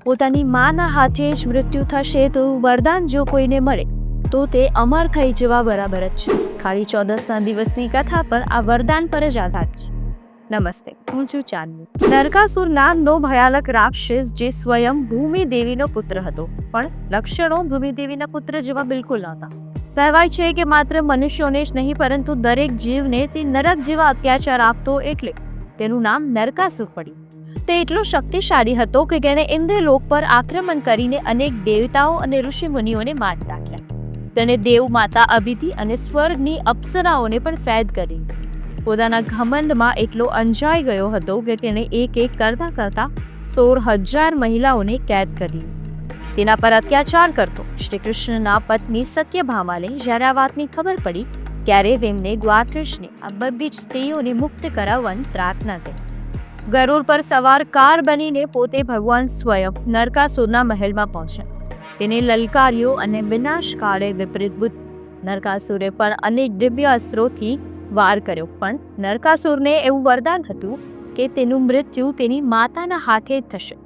પોતાની માના હાથે જ મૃત્યુ થશે તો વરદાન જો કોઈને મળે તો તે અમર થઈ જવા બરાબર જ છે. કાળી ચૌદસના દિવસની કથા પર આ વરદાન પર જ આધારિત છે. નમસ્તે, હું છું ચાંદની. નરકાસુર નામનો ભયાનક રાક્ષસ જે સ્વયં ભૂમિ દેવીનો પુત્ર હતો, પણ લક્ષણો ભૂમિ દેવીના પુત્ર જેવા બિલકુલ નહોતા. કહેવાય છે કે માત્ર મનુષ્યોને જ નહીં પરંતુ દરેક જીવને તે નરક જેવા અત્યાચાર આપતો, એટલે તેનું નામ નરકાસુર પડ્યું. તે એટલો શક્તિશાળી હતો કે તેણે ઇન્દ્રલોક પર આક્રમણ કરીને અનેક દેવતાઓ અને ઋષિ મુનિઓને મારી નાખ્યા. તેણે દેવ માતા અદિતિ અને સ્વર્ગની અપ્સરાઓને પણ કેદ કરી. પોતાના ઘમંડમાં એટલો અંજાઈ ગયો હતો કે તેણે એક કરતા 16,000 મહિલાઓને કેદ કરી. તેના પર અત્યાચાર કરતો શ્રી કૃષ્ણના પત્ની સત્યભામાને જ્યારે આ વાતની ખબર પડી ત્યારે તેમને દ્વારકૃષ્ણે આ બધી જ સ્ત્રીઓને મુક્ત કરાવવાની પ્રાર્થના કરી. ગરુડ પર સવાર કાર બનીને પોતે ભગવાન સ્વયં નરકાસુરના મહેલમાં પહોંચ્યા. તેને લલકાર્યો અને વિનાશકાળે વિપરીત બુદ્ધ. નરકાસુરે પણ અનેક દિવ્ય અસ્ત્રોથી વાર કર્યો, પણ નરકાસુરને એવું વરદાન હતું કે તેનું મૃત્યુ તેની માતાના હાથે જ થશે.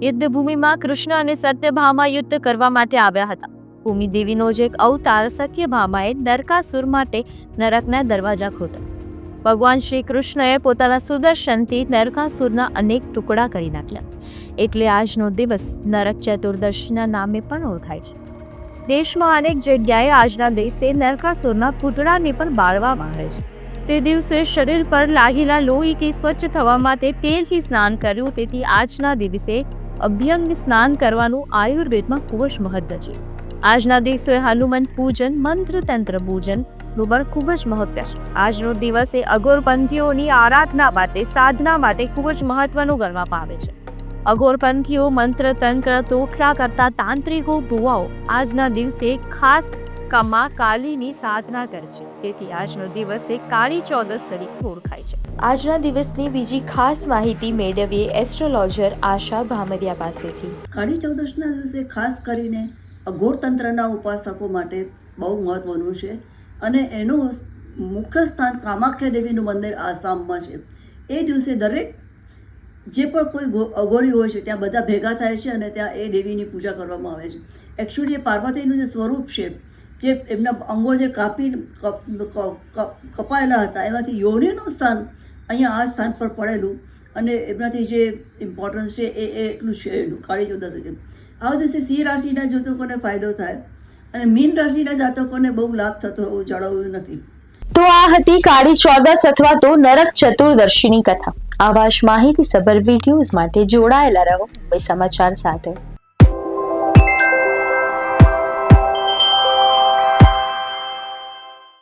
યુદ્ધભૂમિમાં કૃષ્ણ અને સત્યભામા યુદ્ધ કરવા માટે આવ્યા હતા. ભૂમિ દેવીનો જ એક અવતાર સત્યભામાએ નરકાસુર માટે નરકના દરવાજા ખોલ્યા. ભગવાન શ્રી કૃષ્ણએ પોતાના સુદર્શનથી નરકાસુરના અનેક ટુકડા કરી નાખ્યા. એટલે આજનો દિવસ નરક ચતુર્દશીના નામે પણ ઓળખાય છે. દેશમાં અનેક જગ્યાએ આજના દિવસે નરકાસુરના પૂતળાને પણ બાળવામાં આવે છે. તે દિવસે શરીર પર લાગેલા લોહીથી સ્વચ્છ થવા માટે તેલથી સ્નાન કર્યું. તેથી આજના દિવસે અભ્યંગ સ્નાન કરવાનું આયુર્વેદમાં ખૂબ જ મહત્વ છે. આજના દિવસે હનુમાન પૂજન, મંત્ર તંત્ર પૂજન નું પણ ખૂબ જ મહત્વ છે. આજનો દિવસ એ અઘોરપંથીઓની આરાધના માટે, સાધના માટે ખૂબ જ મહત્વનું ગણવામાં આવે છે. અઘોરપંથીઓ મંત્ર તંત્ર તોખરા કરતા તાંત્રિકો ભુવાઓ આજના દિવસે ખાસ કમા કાલીની સાધના કરે છે. તેથી આજનો દિવસ એ કાળી ચૌદસ તરીકે ઓળખાય છે. આજના દિવસની બીજી ખાસ માહિતી મેળવીએ એસ્ટ્રોલોજર આશા ભામરિયા પાસેથી. કાળી ચૌદશના દિવસે ખાસ કરીને અઘોરતંત્રના ઉપાસકો માટે બહુ મહત્વનું છે અને એનું મુખ્ય સ્થાન કામાખ્યા દેવીનું મંદિર આસામમાં છે. એ દિવસે દરેક જે પણ કોઈ અઘોરી હોય છે ત્યાં બધા ભેગા થાય છે અને ત્યાં એ દેવીની પૂજા કરવામાં આવે છે. એકચ્યુઅલી એ પાર્વતીનું જે સ્વરૂપ છે, જે એમના અંગો જે કપાયેલા હતા એમાંથી યોનિનું સ્થાન અહીંયા આ સ્થાન પર પડેલું અને એમનાથી જે ઇમ્પોર્ટન્સ છે એ એટલું છે એનું કાળી ચૌદશ છે. આ દિવસે સિંહ રાશિના જાતકોને ફાયદો થાય અને મીન રાશિના જાતકોને બહુ લાભ થતો એવું જણાવ્યું નથી. તો આ હતી કાળી ચૌદસ અથવા તો નરક ચતુર્દશીની કથા. આવા જ માહિતીસભર વિડીયોઝ માટે જોડાયેલા રહો મુંબઈ સમાચાર સાથે.